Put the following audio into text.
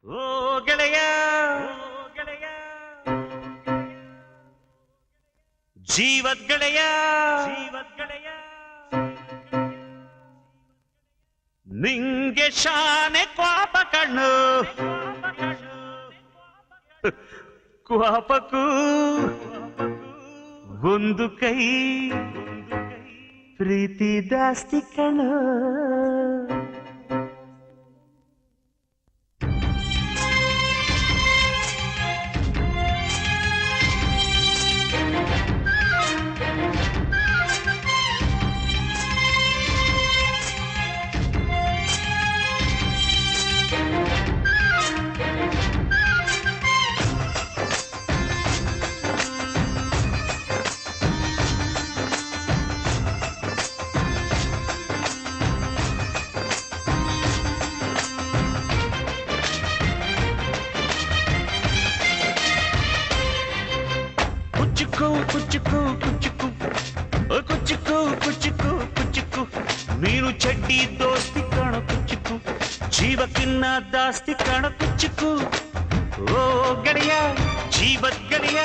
ಓ ಗೆಳೆಯ ಜೀವದ್ ಗೆಳೆಯ ನಿಂಗೆ ಶಾನೆ ಕ್ವಾಪ ಕಣ್ಣು ಕ್ವಾಪಕ್ಕೂ ಒಂದು ಕೈ ಪ್ರೀತಿ ಜಾಸ್ತಿ ಕಣ್ಣು ಕುಚ್ಚುಕು ಕುಚ್ಚುಕು ಕುಚ್ಚುಕು ಕುಚ್ಚುಕು ಕುಚ್ಚುಕು ನೀನು ಚಡ್ಡಿ ದೋಸ್ತಿ ಕಾಣ ಕುಚ್ಚುಕು ಜೀವಕ್ಕಿನ್ನ ದಾಸ್ತಿ ಕಾಣ ಕುಚ್ಚುಕು ಓ ಗೆಳೆಯ ಜೀವದ್ ಗೆಳೆಯ